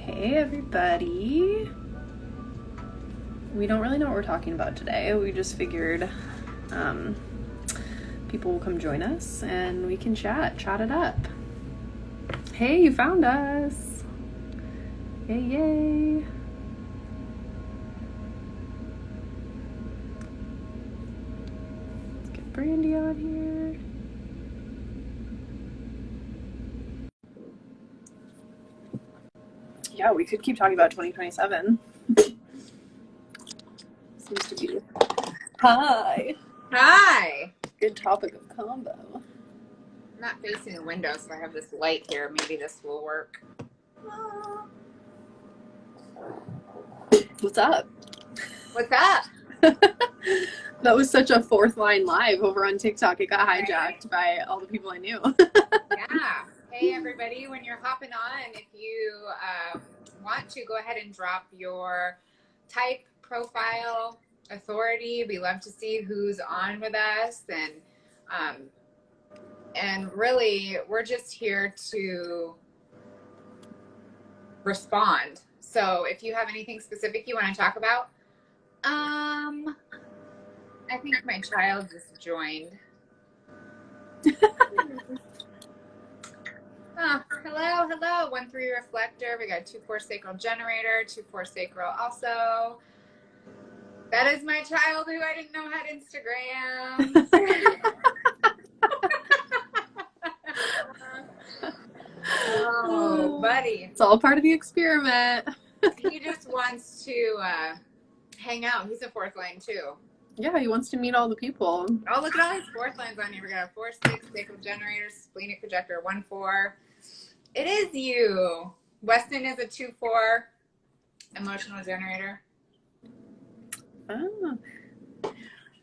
Hey everybody. We don't really know what we're talking about today. We just figured people will come join us and we can chat it up. Hey, you found us. Yay. Let's get Brandy on here. Yeah, we could keep talking about 2027. Seems to be. Hi. Hi. Good topic of combo. I'm not facing the window, so I have this light here. Maybe this will work. What's up? What's up? That was such a fourth line live over on TikTok. It got hijacked by all the people I knew. Yeah. Hey, everybody. When you're hopping on, if you want to, go ahead and drop your type, profile, authority. We love to see who's on with us. And really, we're just here to respond. So if you have anything specific you want to talk about, I think my child just joined. Hello. 1-3 reflector. We got 2-4 sacral generator, 2-4 sacral also. That is my child who I didn't know had Instagram. Oh, buddy. It's all part of the experiment. He just wants to hang out. He's a fourth line too. Yeah, he wants to meet all the people. Oh, look at all these fourth lines on here. We got a 4-6 sacral generator, splenic projector, 1-4. It is you. Weston is a 2-4 emotional generator. Oh.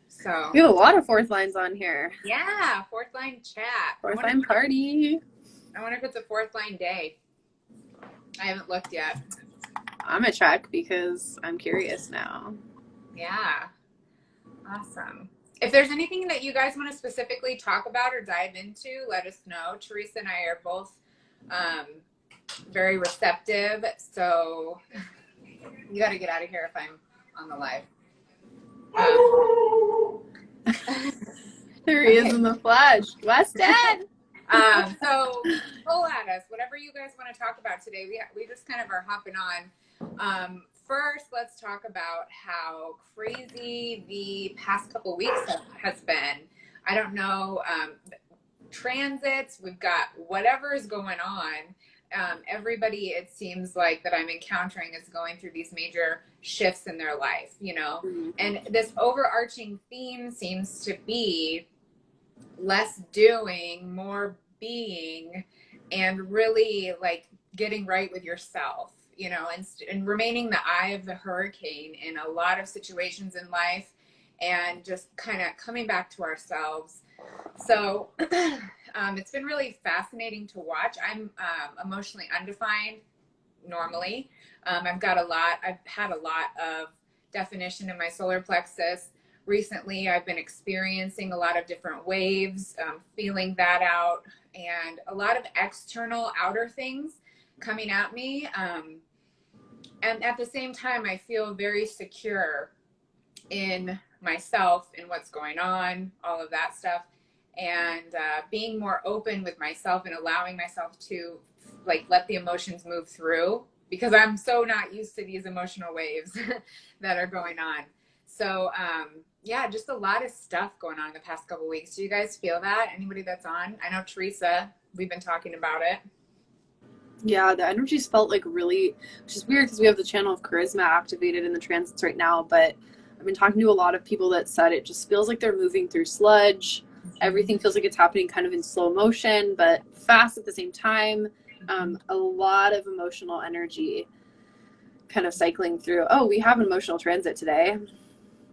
So We have a lot of fourth lines on here. yeah, fourth line chat. Fourth line party. I wonder if it's a fourth line day. I haven't looked yet. I'm gonna check because I'm curious now. Yeah. Awesome. If there's anything that you guys want to specifically talk about or dive into, let us know. Teresa and I are both very receptive, so you got to get out of here if I'm on the live. There he is in the flesh. Weston! So pull at us, whatever you guys want to talk about today. We just kind of are hopping on. First, let's talk about how crazy the past couple weeks has been. I don't know, transits, we've got whatever is going on. Everybody, it seems like that I'm encountering is going through these major shifts in their life, you know, and this overarching theme seems to be less doing, more being, and really like getting right with yourself, you know, and remaining the eye of the hurricane in a lot of situations in life, and just kind of coming back to ourselves. So it's been really fascinating to watch. I'm emotionally undefined normally. I've had a lot of definition in my solar plexus. Recently, I've been experiencing a lot of different waves, feeling that out, and a lot of external outer things coming at me. And at the same time, I feel very secure in myself and what's going on, all of that stuff, and being more open with myself and allowing myself to like let the emotions move through, because I'm so not used to these emotional waves that are going on. So yeah, just a lot of stuff going on in the past couple of weeks. Do you guys feel that? Anybody that's on? I know Teresa, we've been talking about it. Yeah, the energies felt like really, which is weird because we have the channel of charisma activated in the transits right now, but I've been talking to a lot of people that said it just feels like they're moving through sludge. Everything feels like it's happening kind of in slow motion, but fast at the same time. A lot of emotional energy kind of cycling through. Oh, we have an emotional transit today.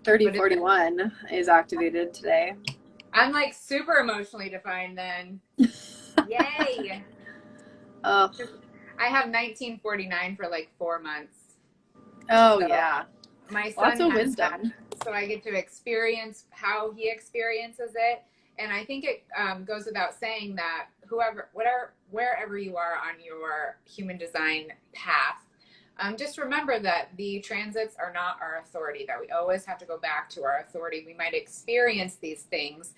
3041 is activated today. I'm like super emotionally defined then. Yay. Oh, I have 1949 for like 4 months. Oh, so yeah. My son lots of has wisdom. That, so I get to experience how he experiences it. And I think it goes without saying that wherever you are on your human design path, Just remember that the transits are not our authority, that we always have to go back to our authority. We might experience these things.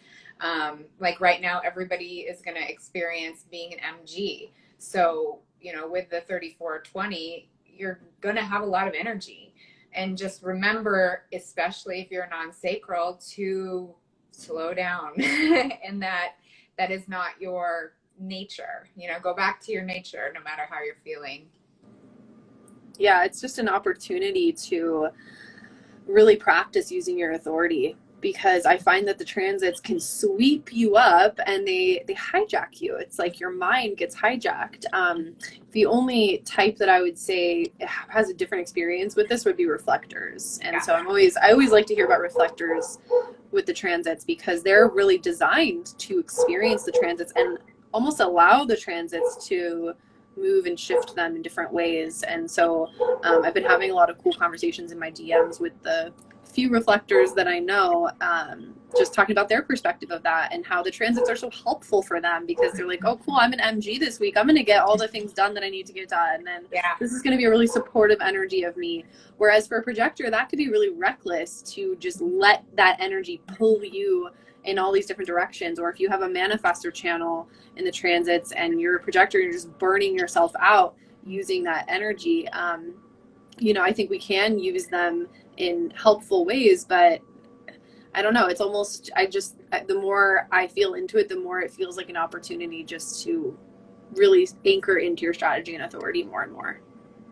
Like right now, everybody is going to experience being an MG. So, you know, with the 3420, you're going to have a lot of energy. And just remember, especially if you're non-sacral, to slow down and that is not your nature. You know, go back to your nature no matter how you're feeling. Yeah, it's just an opportunity to really practice using your authority, because I find that the transits can sweep you up and they hijack you. It's like your mind gets hijacked. The only type that I would say has a different experience with this would be reflectors. And Yeah. so I always like to hear about reflectors with the transits, because they're really designed to experience the transits and almost allow the transits to move and shift them in different ways. And so I've been having a lot of cool conversations in my DMs with the few reflectors that I know, just talking about their perspective of that and how the transits are so helpful for them, because they're like, oh cool, I'm an MG this week, I'm going to get all the things done that I need to get done, and Yeah. this is going to be a really supportive energy of me. Whereas for a projector, that could be really reckless to just let that energy pull you in all these different directions. Or if you have a manifestor channel in the transits and you're a projector, you're just burning yourself out using that energy. You know, I think we can use them in helpful ways, but I don't know, it's almost, the more I feel into it, the more it feels like an opportunity just to really anchor into your strategy and authority more and more.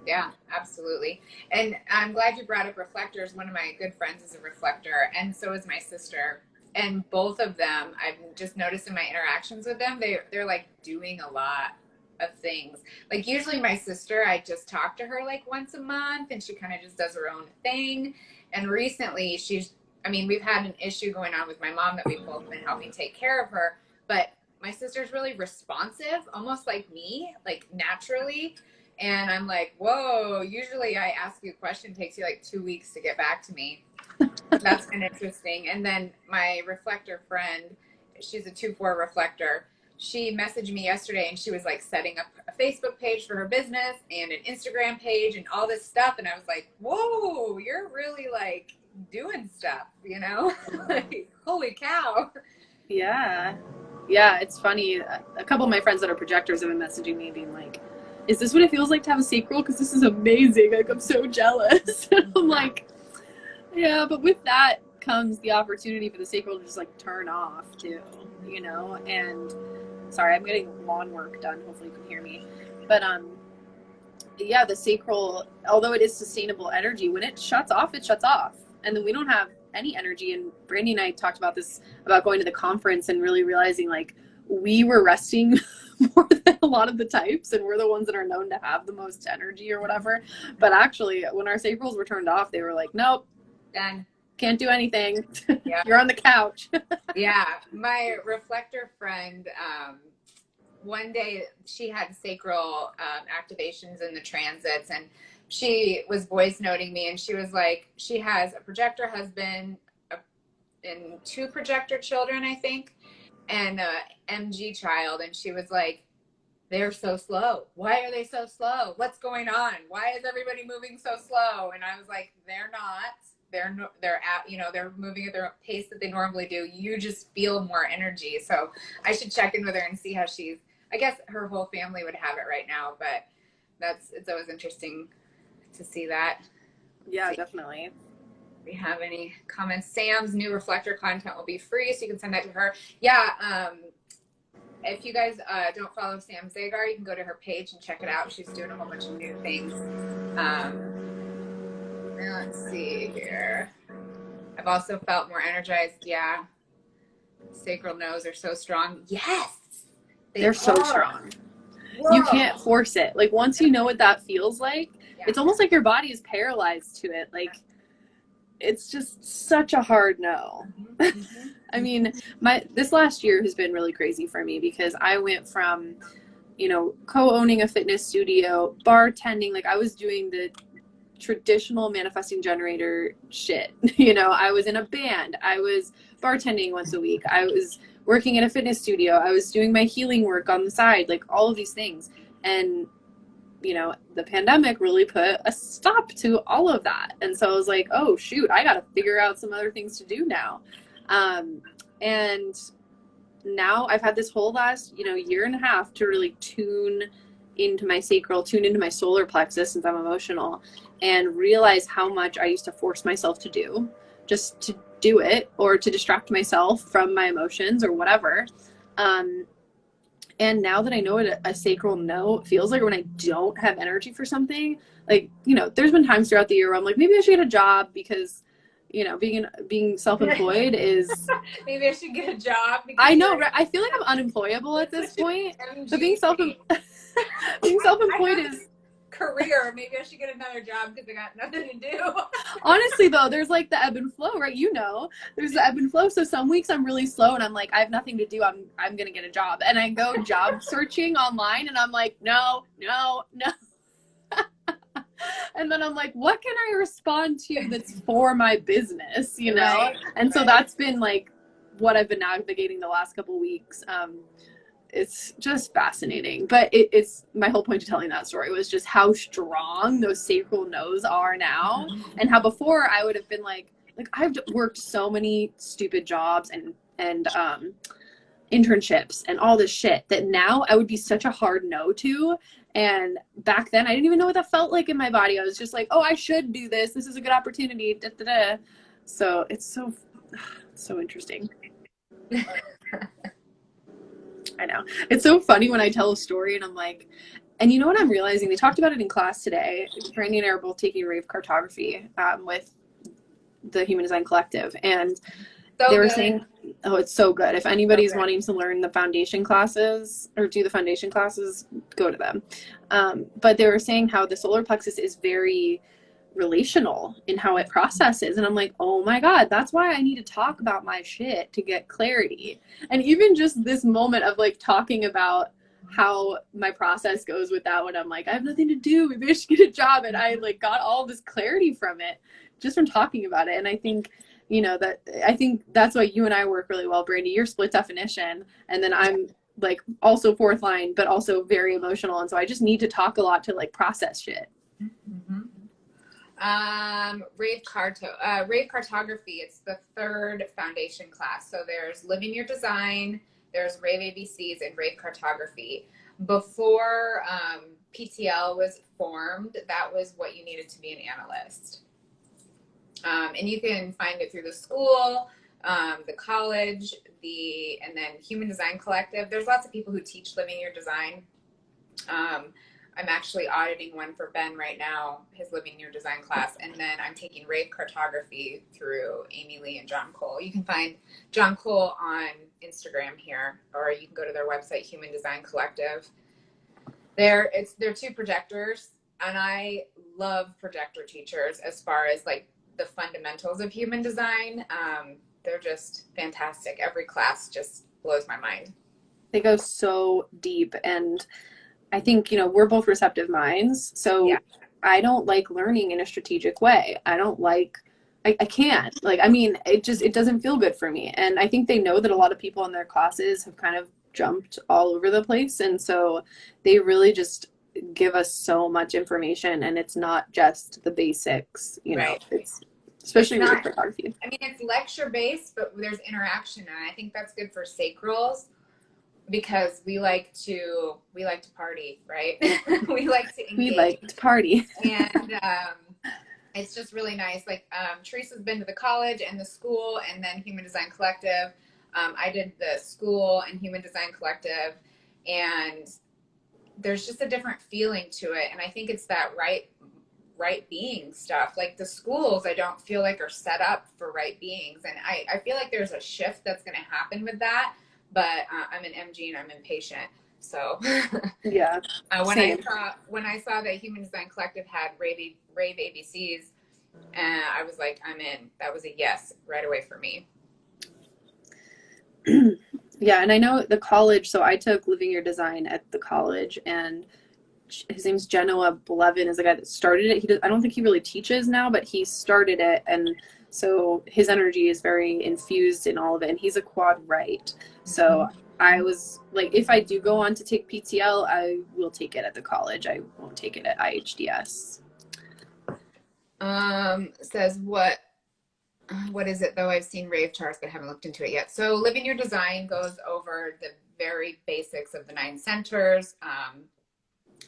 Yeah, absolutely. And I'm glad you brought up reflectors. One of my good friends is a reflector, and so is my sister. And both of them, I've just noticed in my interactions with them, they're like doing a lot of things. Like usually my sister, I just talk to her like once a month and she kind of just does her own thing. And recently we've had an issue going on with my mom that we've both been helping take care of her, but my sister's really responsive, almost like me, like naturally. And I'm like, whoa, usually I ask you a question, it takes you like 2 weeks to get back to me. That's been interesting. And then my reflector friend, she's a 2-4 reflector. She messaged me yesterday and she was like setting up a Facebook page for her business and an Instagram page and all this stuff. And I was like, whoa, you're really like doing stuff, you know? Like, holy cow. Yeah. Yeah, it's funny. A couple of my friends that are projectors have been messaging me being like, is this what it feels like to have a sacral? Because this is amazing. Like, I'm so jealous. And I'm like, yeah, but with that comes the opportunity for the sacral to just like turn off too, you know? And sorry, I'm getting lawn work done. Hopefully you can hear me. But yeah, the sacral, although it is sustainable energy, when it shuts off, it shuts off. And then we don't have any energy. And Brandy and I talked about this, about going to the conference and really realizing like we were resting more than a lot of the types, and we're the ones that are known to have the most energy or whatever. But actually, when our sacrals were turned off, they were like, nope, Done. Can't do anything. Yeah. You're on the couch. Yeah. My reflector friend, one day she had sacral activations in the transits, and she was voice noting me, and she was like, she has a projector husband and 2 projector children, I think, and a MG child. And she was like, they're so slow. Why are they so slow? What's going on? Why is everybody moving so slow? And I was like, they're not. They're at, you know, they're moving at their pace that they normally do. You just feel more energy. So I should check in with her and see how she's, I guess her whole family would have it right now, but it's always interesting to see that. Yeah, definitely. Do we have any comments? Sam's new reflector content will be free, so you can send that to her. Yeah. If you guys don't follow Sam Zagar, you can go to her page and check it out. She's doing a whole bunch of new things. Let's see here. I've also felt more energized. Yeah. Sacral nodes are so strong. Yes. They're so strong. Whoa. You can't force it. Like once you know what that feels like, it's almost like your body is paralyzed to it. Like it's just such a hard no. Mm-hmm. I mean, this last year has been really crazy for me, because I went from, you know, co-owning a fitness studio, bartending, like I was doing the traditional manifesting generator shit. You know, I was in a band, I was bartending once a week, I was working in a fitness studio, I was doing my healing work on the side, like all of these things. And you know, the pandemic really put a stop to all of that. And so I was like, oh shoot, I got to figure out some other things to do now. And now I've had this whole last, you know, year and a half to really tune into my sacral, tune into my solar plexus since I'm emotional, and realize how much I used to force myself to do just to do it or to distract myself from my emotions or whatever. And now that I know what a sacral no feels like, or when I don't have energy for something, like, you know, there's been times throughout the year where I'm like, maybe I should get a job because, you know, being self-employed is maybe I should get a job. I know, right? I feel like I'm unemployable at this point. But being self-employed is career. Maybe I should get another job because I got nothing to do. Honestly though, there's like the ebb and flow, right? You know, there's the ebb and flow. So some weeks I'm really slow and I'm like, I have nothing to do. I'm gonna get a job, and I go job searching online, and I'm like, no. And then I'm like, what can I respond to that's for my business, you know? Right, and so that's been like what I've been navigating the last couple of weeks. It's just fascinating. But it's my whole point to telling that story was just how strong those sacral no's are now, and how before I would have been like I've worked so many stupid jobs and internships and all this shit that now I would be such a hard no to. And back then I didn't even know what that felt like in my body. I was just like, oh, I should do this. This is a good opportunity. Da, da, da. So it's so interesting. I know. It's so funny when I tell a story and I'm like, and you know what I'm realizing? They talked about it in class today. Brandy and I are both taking rave cartography with the Human Design Collective. And they were saying, oh, it's so good. If anybody's wanting to learn the foundation classes or do the foundation classes, go to them. But they were saying how the solar plexus is very relational in how it processes. And I'm like, oh my God, that's why I need to talk about my shit to get clarity. And even just this moment of like talking about how my process goes with that, when I'm like, I have nothing to do, maybe I should get a job. And I like got all this clarity from it just from talking about it. And I think, you know, I think that's why you and I work really well, Brandy. You're split definition, and then I'm like also fourth line, but also very emotional. And so I just need to talk a lot to like process shit. Mm-hmm. Rave cartography. It's the third foundation class. So there's Living Your Design, there's Rave ABCs, and Rave cartography. Before PTL was formed, that was what you needed to be an analyst. And you can find it through the school, the college, and then Human Design Collective. There's lots of people who teach Living Your Design. I'm actually auditing one for Ben right now, his Living Your Design class. And then I'm taking Rave Cartography through Amy Lee and John Cole. You can find John Cole on Instagram here, or you can go to their website, Human Design Collective. They're two projectors, and I love projector teachers as far as like the fundamentals of human design. They're just fantastic. Every class just blows my mind. They go so deep, and I think, you know, we're both receptive minds. So yeah. I don't like learning in a strategic way. I don't like, I can't. Like, I mean, it doesn't feel good for me. And I think they know that a lot of people in their classes have kind of jumped all over the place. And so they really just give us so much information, and it's not just the basics, you know, right. It's especially with photography. I mean, it's lecture based, but there's interaction. And I think that's good for sacrals, because we like to party, right? We like to engage. We like to party. And it's just really nice. Like Teresa's been to the college and the school, and then Human Design Collective. I did the school and Human Design Collective, and there's just a different feeling to it. And I think it's that right being stuff. Like the schools, I don't feel like are set up for right beings. And I feel like there's a shift that's going to happen with that. But I'm an MG and I'm impatient. So yeah. When I saw that Human Design Collective had Rave ABCs, I was like, I'm in. That was a yes right away for me. Yeah, and I know the college, so I took Living Your Design at the college, and his name's Genoa Blevin is the guy that started it. I don't think he really teaches now, but he started it, and so his energy is very infused in all of it, and he's a quad right. So I was like, if I do go on to take PTL, I will take it at the college. I won't take it at IHDS. Says what is it though? I've seen rave charts but haven't looked into it yet. So Living Your Design goes over the very basics of the 9 centers,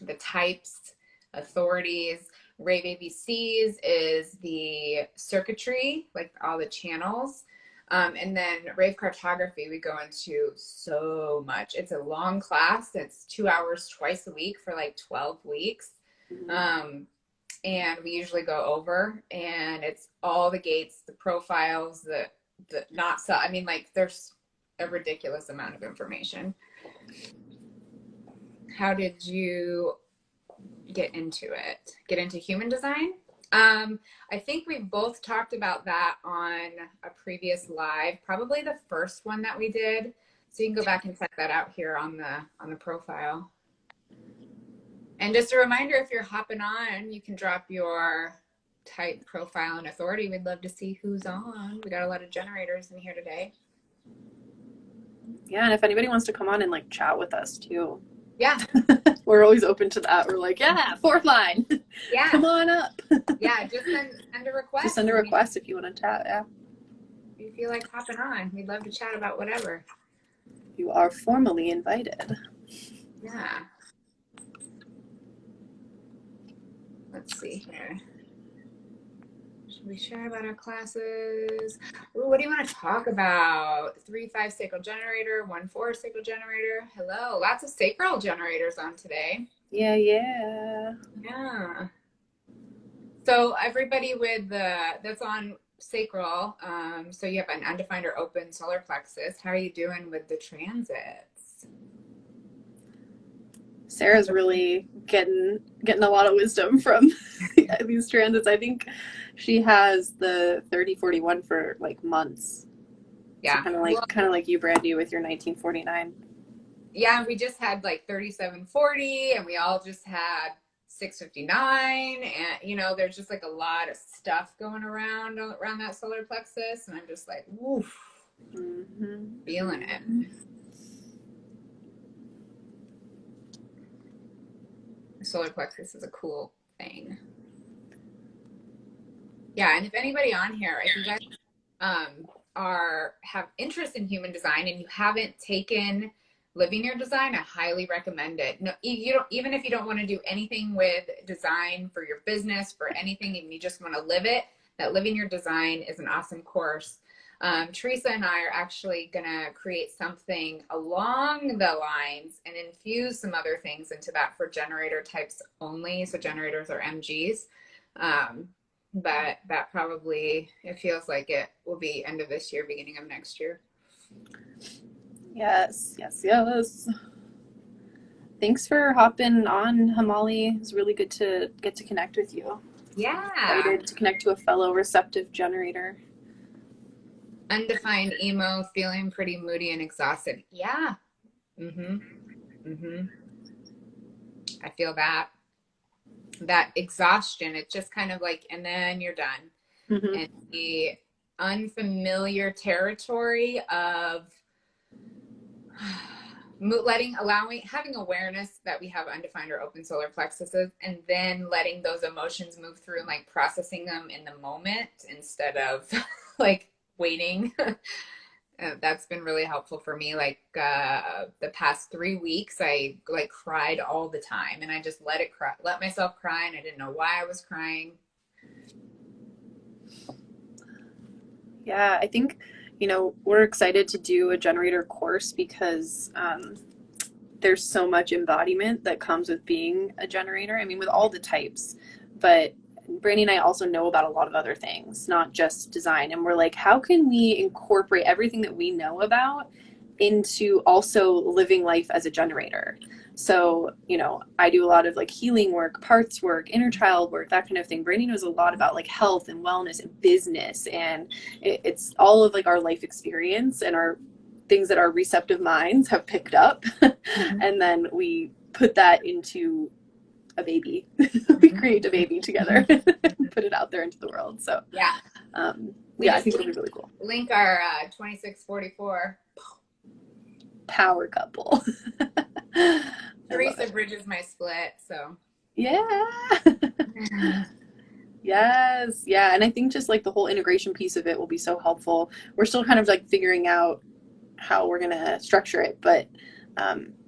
the types, authorities. Rave ABCs is the circuitry, like all the channels. And then rave cartography, we go into so much. It's a long class. It's 2 hours twice a week for like 12 weeks. And we usually go over, and it's all the gates, the profiles, the not so. I mean, like there's a ridiculous amount of information. How did you get into it? Get into human design? I think we both talked about that on a previous live, probably the first one that we did. So you can go back and check that out here on the profile. And just a reminder, if you're hopping on, you can drop your type, profile, and authority. We'd love to see who's on. We got a lot of generators in here today. Yeah, and if anybody wants to come on and like chat with us too. Yeah. We're always open to that. We're like, yeah, 4th line. Yeah. Come on up. Yeah, just send a request. Just send a request if you want to chat, yeah. If you feel like hopping on, we'd love to chat about whatever. You are formally invited. Yeah. Let's see here. Should we share about our classes? Ooh, what do you want to talk about? 3-5 sacral generator, 1-4 sacral generator. Hello, lots of sacral generators on today. Yeah, yeah. Yeah. So everybody with that's on sacral, so you have an undefined or open solar plexus. How are you doing with the transits? Sarah's really getting a lot of wisdom from these transits. I think she has the 3041 for like months. Yeah. So kind of like you, Brandy, with your 1949. Yeah, we just had like 3740, and we all just had 659, and you know, there's just like a lot of stuff going around that solar plexus, and I'm just like, woof, feeling it. The solar plexus is a cool thing. Yeah, and if anybody on here, if you guys have interest in human design and you haven't taken Living Your Design, I highly recommend it. No, you don't, even if you don't want to do anything with design for your business, for anything, and you just want to live it, that Living Your Design is an awesome course. Teresa and I are actually going to create something along the lines and infuse some other things into that for generator types only. So generators are MGs. But that probably, it feels like it will be end of this year, beginning of next year. Yes. Thanks for hopping on, Hamali. It's really good to get to connect with you. Yeah. Excited to connect to a fellow receptive generator. Undefined emo, feeling pretty moody and exhausted. Yeah. I feel that exhaustion. It's just kind of like, and then you're done. And the unfamiliar territory of having awareness that we have undefined or open solar plexuses, and then letting those emotions move through and like processing them in the moment instead of like waiting. That's been really helpful for me. Like the past 3 weeks, I like cried all the time, and I just let myself cry, and I didn't know why I was crying. Yeah, I think, we're excited to do a generator course because there's so much embodiment that comes with being a generator. I mean, with all the types, but Brandy and I also know about a lot of other things, not just design. And we're like, how can we incorporate everything that we know about into also living life as a generator? So, I do a lot of like healing work, parts work, inner child work, that kind of thing. Brandy knows a lot about like health and wellness and business. And it's all of like our life experience and our things that our receptive minds have picked up. And then we put that into a baby. We create a baby together, put it out there into the world. So yeah, I think it'll be really cool. Link our 2644 power couple. I love Teresa it. bridges my split, so. Yeah. Yes. Yeah. And I think just like the whole integration piece of it will be so helpful. We're still kind of like figuring out how we're going to structure it. But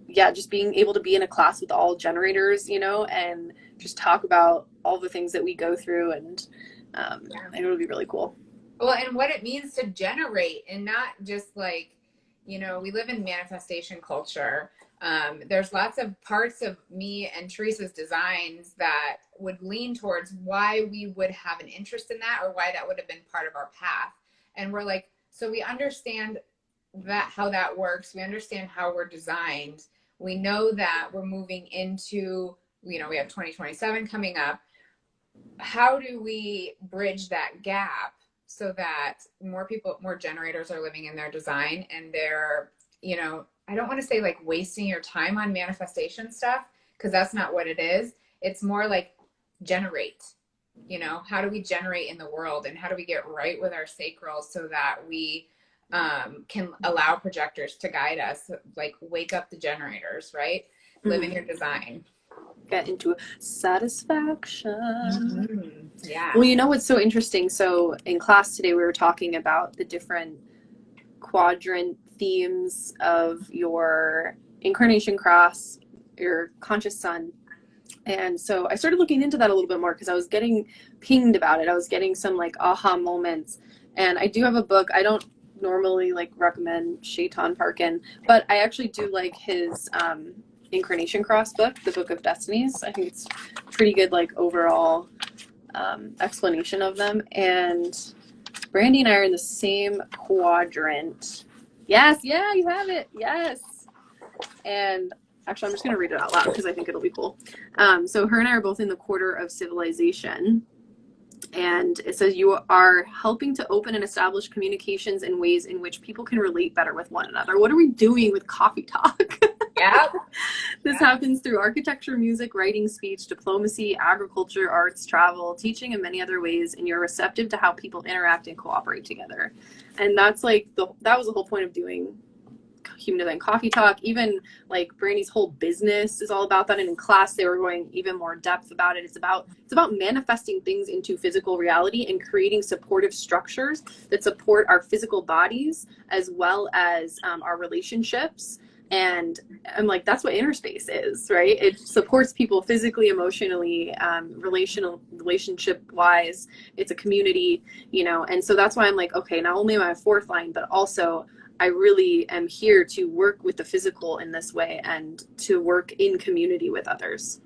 yeah, just being able to be in a class with all generators, and just talk about all the things that we go through. And I know it'll be really cool. Well, and what it means to generate and not just like, we live in manifestation culture. There's lots of parts of me and Teresa's designs that would lean towards why we would have an interest in that or why that would have been part of our path. And we're like, so we understand that how that works. We understand how we're designed. We know that we're moving into, we have 2027 coming up. How do we bridge that gap so that more generators are living in their design and they're, I don't want to say like wasting your time on manifestation stuff because that's not what it is. It's more like generate, how do we generate in the world and how do we get right with our sacral so that we can allow projectors to guide us, like wake up the generators, right? Live in your design. Get into satisfaction. Mm-hmm. Yeah. Well, what's so interesting? So in class today, we were talking about the different quadrant themes of your incarnation cross, your conscious sun. And so I started looking into that a little bit more because I was getting pinged about it. I was getting some like aha moments. And I do have a book. I don't normally like recommend Shaitan Parkin, but I actually do like his incarnation cross book, the Book of Destinies. I think it's pretty good like overall explanation of them. And Brandy and I are in the same quadrant. Yes, yeah, you have it. Yes. And actually, I'm just going to read it out loud because I think it'll be cool. So her and I are both in the quarter of civilization. And it says you are helping to open and establish communications in ways in which people can relate better with one another. What are we doing with coffee talk? Yeah. This happens through architecture, music, writing, speech, diplomacy, agriculture, arts, travel, teaching, and many other ways. And you're receptive to how people interact and cooperate together. And that's like that was the whole point of doing Human Design Coffee Talk. Even like Brandy's whole business is all about that. And in class, they were going even more depth about it. It's about manifesting things into physical reality and creating supportive structures that support our physical bodies as well as our relationships. And I'm like, that's what inner space is, right? It supports people physically, emotionally, relationship wise. It's a community, and so that's why I'm like, okay, not only am I a fourth line, but also I really am here to work with the physical in this way and to work in community with others.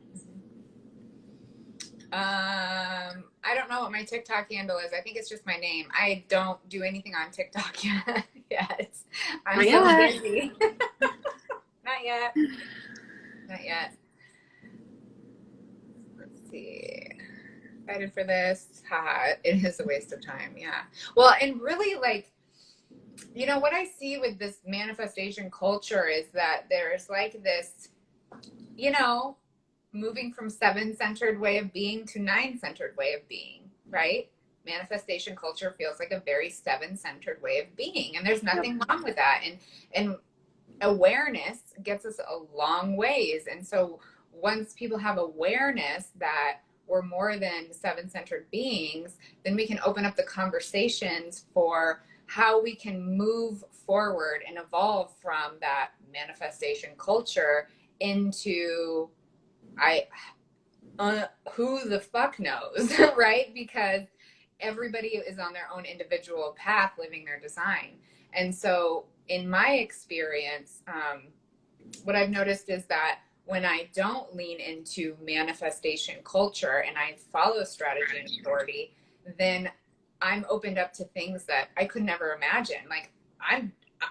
I don't know what my TikTok handle is. I think it's just my name. I don't do anything on TikTok yet. I'm so busy. Not yet. Not yet. Let's see. Excited for this. Haha, it is a waste of time. Yeah. Well, and really like, what I see with this manifestation culture is that there's like this, moving from 7-centered way of being to 9-centered way of being, right? Manifestation culture feels like a very 7-centered way of being, and there's nothing wrong with that. And awareness gets us a long ways. And so once people have awareness that we're more than 7-centered beings, then we can open up the conversations for how we can move forward and evolve from that manifestation culture into who the fuck knows, right? Because everybody is on their own individual path living their design. And so in my experience, what I've noticed is that when I don't lean into manifestation culture and I follow strategy and authority, then I'm opened up to things that I could never imagine. Like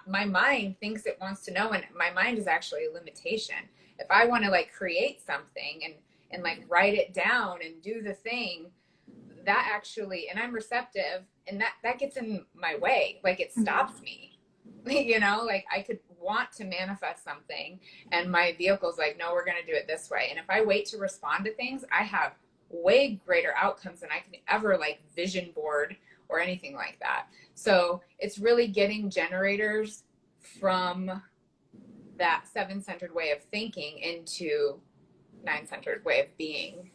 my mind thinks it wants to know, and my mind is actually a limitation. If I want to like create something and like write it down and do the thing, that actually, and I'm receptive, and that gets in my way. Like it stops me. Like I could want to manifest something and my vehicle's like, no, we're going to do it this way. And if I wait to respond to things, I have way greater outcomes than I can ever like vision board or anything like that. So it's really getting generators from that seven-centered way of thinking into nine-centered way of being.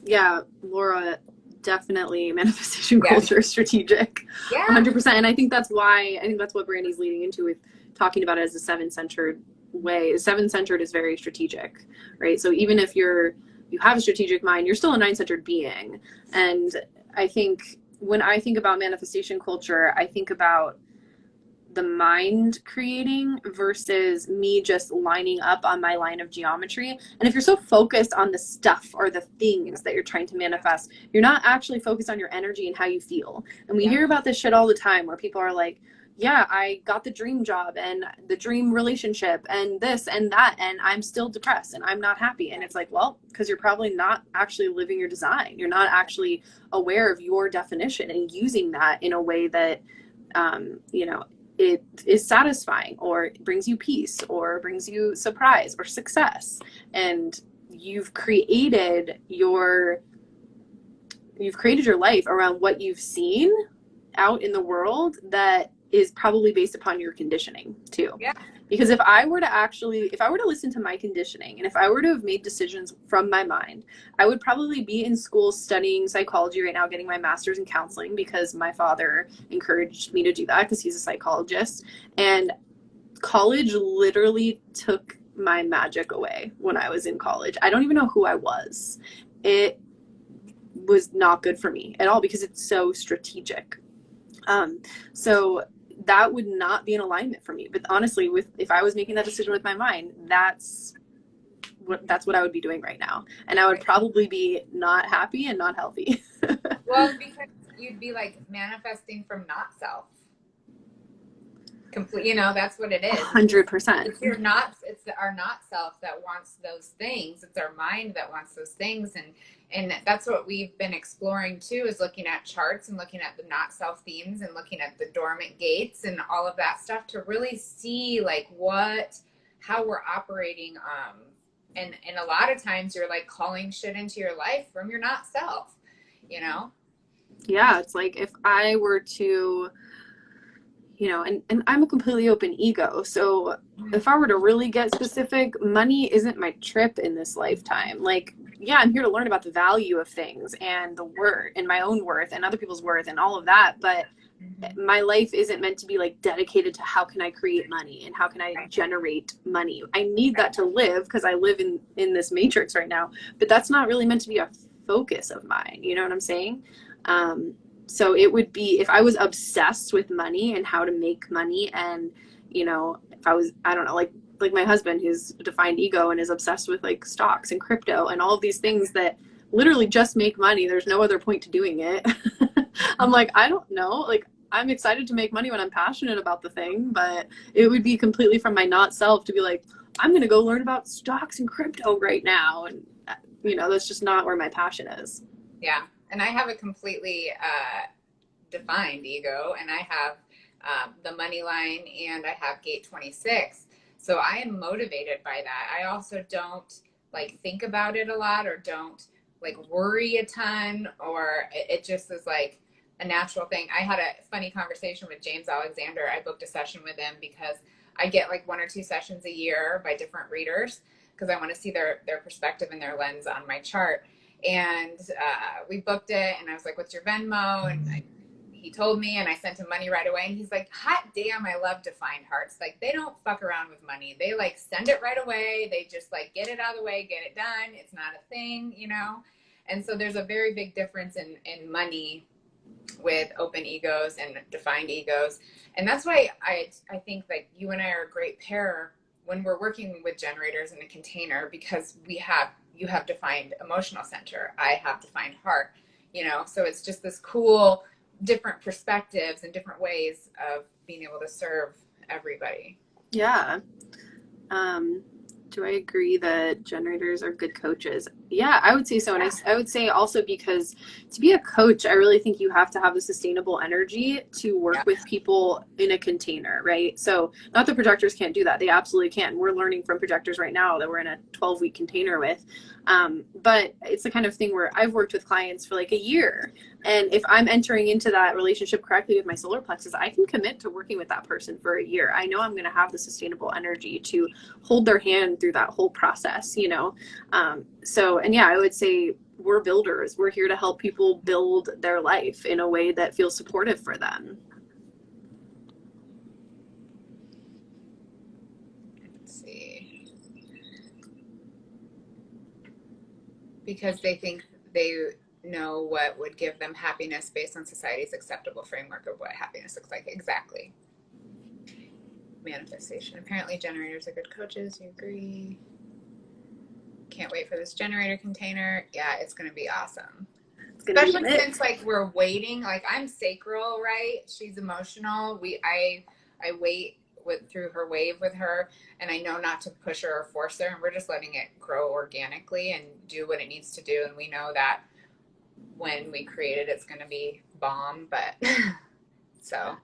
Yeah, Laura, definitely manifestation Yeah. culture is strategic, Yeah. 100%. And I think that's what Brandy's leading into with talking about it as a seven-centered way. Seven-centered is very strategic, right? So even if you have a strategic mind, you're still a nine-centered being. And I think when I think about manifestation culture, I think about the mind creating versus me just lining up on my line of geometry. And if you're so focused on the stuff or the things that you're trying to manifest, you're not actually focused on your energy and how you feel. And we Yeah. hear about this shit all the time where people are like, yeah, I got the dream job and the dream relationship and this and that, and I'm still depressed and I'm not happy. And it's like, well, because you're probably not actually living your design. You're not actually aware of your definition and using that in a way that, you know, it is satisfying or brings you peace or brings you surprise or success. And you've created your life around what you've seen out in the world that is probably based upon your conditioning too. Yeah. Because if I were to listen to my conditioning and if I were to have made decisions from my mind, I would probably be in school studying psychology right now, getting my master's in counseling because my father encouraged me to do that because he's a psychologist. And college literally took my magic away when I was in college. I don't even know who I was. It was not good for me at all because it's so strategic. So that would not be in alignment for me. But honestly, if I was making that decision with my mind, that's what I would be doing right now. And I would probably be not happy and not healthy. Well, because you'd be like manifesting from not self. Complete, that's what it is. 100%. It's our not self that wants those things. It's our mind that wants those things. And that's what we've been exploring too, is looking at charts and looking at the not self themes and looking at the dormant gates and all of that stuff to really see like how we're operating. And a lot of times you're like calling shit into your life from your not self, Yeah. It's like if I were to, and I'm a completely open ego. So if I were to really get specific, money isn't my trip in this lifetime. Like, yeah, I'm here to learn about the value of things and the worth and my own worth and other people's worth and all of that. But my life isn't meant to be like dedicated to how can I create money and how can I generate money. I need that to live because I live in this matrix right now, but that's not really meant to be a focus of mine. You know what I'm saying? So it would be if I was obsessed with money and how to make money and, if I was, I don't know, like my husband who's defined ego and is obsessed with like stocks and crypto and all of these things that literally just make money. There's no other point to doing it. I'm like, I don't know. Like, I'm excited to make money when I'm passionate about the thing, but it would be completely from my not self to be like, I'm going to go learn about stocks and crypto right now. And, that's just not where my passion is. Yeah. And I have a completely defined ego, and I have the money line, and I have gate 26. So I am motivated by that. I also don't like think about it a lot or don't like worry a ton, or it just is like a natural thing. I had a funny conversation with James Alexander. I booked a session with him because I get like 1 or 2 sessions a year by different readers because I want to see their perspective and their lens on my chart. And we booked it, and I was like, what's your Venmo? And he told me, and I sent him money right away. And he's like, hot damn, I love defined hearts. Like, they don't fuck around with money. They like send it right away. They just like get it out of the way, get it done. It's not a thing, And so there's a very big difference in money with open egos and defined egos. And that's why I think like you and I are a great pair when we're working with generators in a container, because you have defined emotional center, I have defined heart, so it's just this cool different perspectives and different ways of being able to serve everybody. Yeah. Do I agree that generators are good coaches? Yeah, I would say so. And Yeah. I would say also because to be a coach, I really think you have to have the sustainable energy to work Yeah. with people in a container, right? So, not that projectors can't do that. They absolutely can. We're learning from projectors right now that we're in a 12-week container with. But it's the kind of thing where I've worked with clients for like a year. And if I'm entering into that relationship correctly with my solar plexus, I can commit to working with that person for a year. I know I'm going to have the sustainable energy to hold their hand through that whole process, you know? And yeah, I would say we're builders. We're here to help people build their life in a way that feels supportive for them. Let's see. Because they think they know what would give them happiness based on society's acceptable framework of what happiness looks like. Exactly. Manifestation. Apparently generators are good coaches. You agree? Can't wait for this generator container. Yeah, it's going to be awesome. It's going to be Especially lit. since like we're waiting. Like I'm sacral, right? She's emotional. I wait through her wave with her, and I know not to push her or force her, and we're just letting it grow organically and do what it needs to do. And we know that when we create it, it's going to be bomb. But so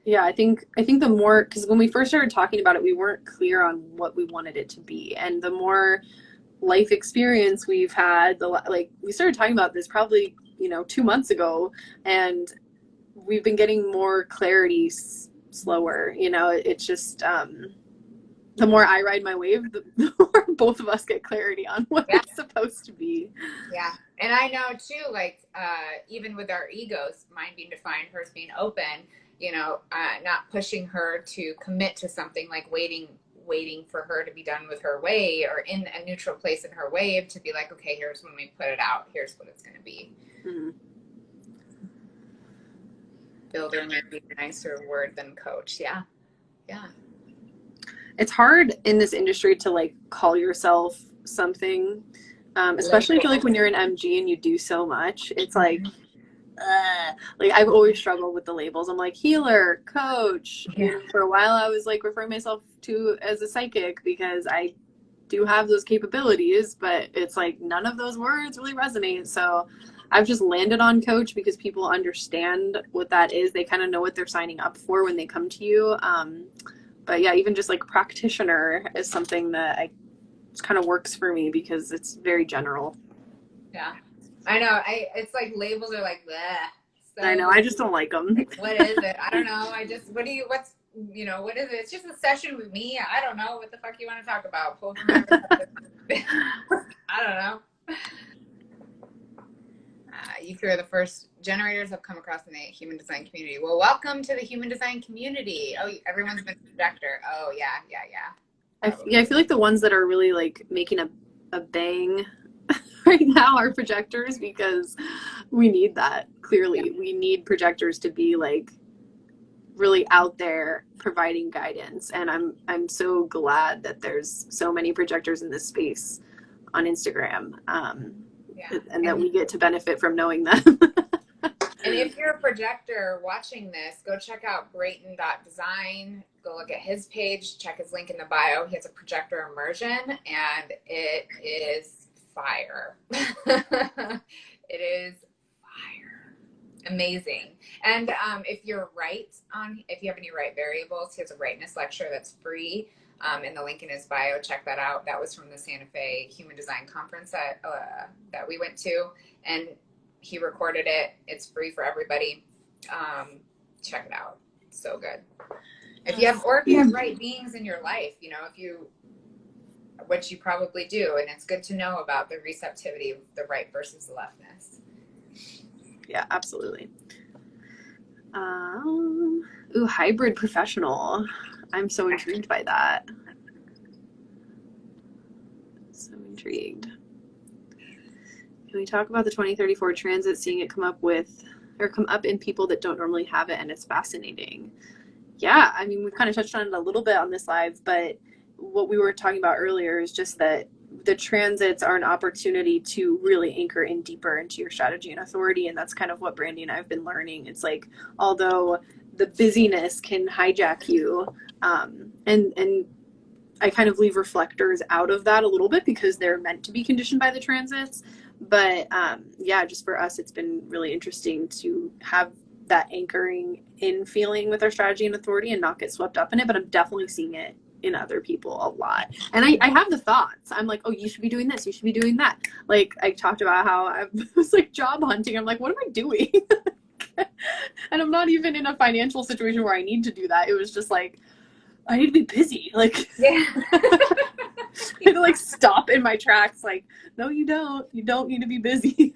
Yeah, I think the more, because when we first started talking about it, we weren't clear on what we wanted it to be, and the more life experience we've had, the like we started talking about this probably 2 months ago, and we've been getting more clarity slower. It's just the more I ride my wave, the more both of us get clarity on what yeah, it's supposed to be. yeah. And I know too, like even with our egos, mine being defined, hers being open, not pushing her to commit to something, like waiting for her to be done with her way, or in a neutral place in her wave to be like, okay, here's when we put it out, here's what it's going to be. Mm-hmm. Builder might be a nicer word than coach. Yeah, yeah. It's hard in this industry to like call yourself something, especially I feel like when you're an MG and you do so much. It's like I've always struggled with the labels. I'm like healer, coach. Yeah. For a while, I was like referring myself to as a psychic because I do have those capabilities, but it's like none of those words really resonate. So I've just landed on coach because people understand what that is. They kind of know what they're signing up for when they come to you. But yeah, even just like practitioner is something that I kind of works for me because it's very general. Yeah, I know. It's like labels are like bleh. I know. So I just don't like them. like, what is it? I don't know. What is it? It's just a session with me. I don't know what the fuck you want to talk about. Pull from I don't know. You three are the first generators I've come across in the human design community. Well, welcome to the human design community. Oh, everyone's been a projector. Oh, yeah, yeah, yeah. I feel like the ones that are really like making a bang right now are projectors because we need that. Clearly, Yeah. we need projectors to be like really out there providing guidance, and I'm so glad that there's so many projectors in this space on Instagram, Yeah. and that we get to benefit from knowing them. And if you're a projector watching this, go check out Brayton.design. Go look at his page, check his link in the bio. He has a projector immersion, and it is fire. It is fire. Amazing. And if you have any right variables, he has a rightness lecture that's free. In the link in his bio, check that out. That was from the Santa Fe Human Design Conference that we went to, and he recorded it. It's free for everybody. Check it out. It's so good. If you have right beings in your life, which you probably do, and it's good to know about the receptivity of the right versus the leftness. Yeah, absolutely. Hybrid professional. I'm so intrigued by that. So intrigued. Can we talk about the 2034 transit, seeing it come up in people that don't normally have it, and it's fascinating. Yeah, I mean, we've kind of touched on it a little bit on this live, but what we were talking about earlier is just that the transits are an opportunity to really anchor in deeper into your strategy and authority, and that's kind of what Brandy and I have been learning. It's like, although the busyness can hijack you, and I kind of leave reflectors out of that a little bit because they're meant to be conditioned by the transits. But yeah, just for us, it's been really interesting to have that anchoring in feeling with our strategy and authority and not get swept up in it. But I'm definitely seeing it in other people a lot. And I have the thoughts. I'm like, oh, you should be doing this. You should be doing that. Like I talked about how I was like job hunting. I'm like, what am I doing? And I'm not even in a financial situation where I need to do that. It was just like, I need to be busy. Like, Yeah. I had to like stop in my tracks. Like, no, you don't. You don't need to be busy.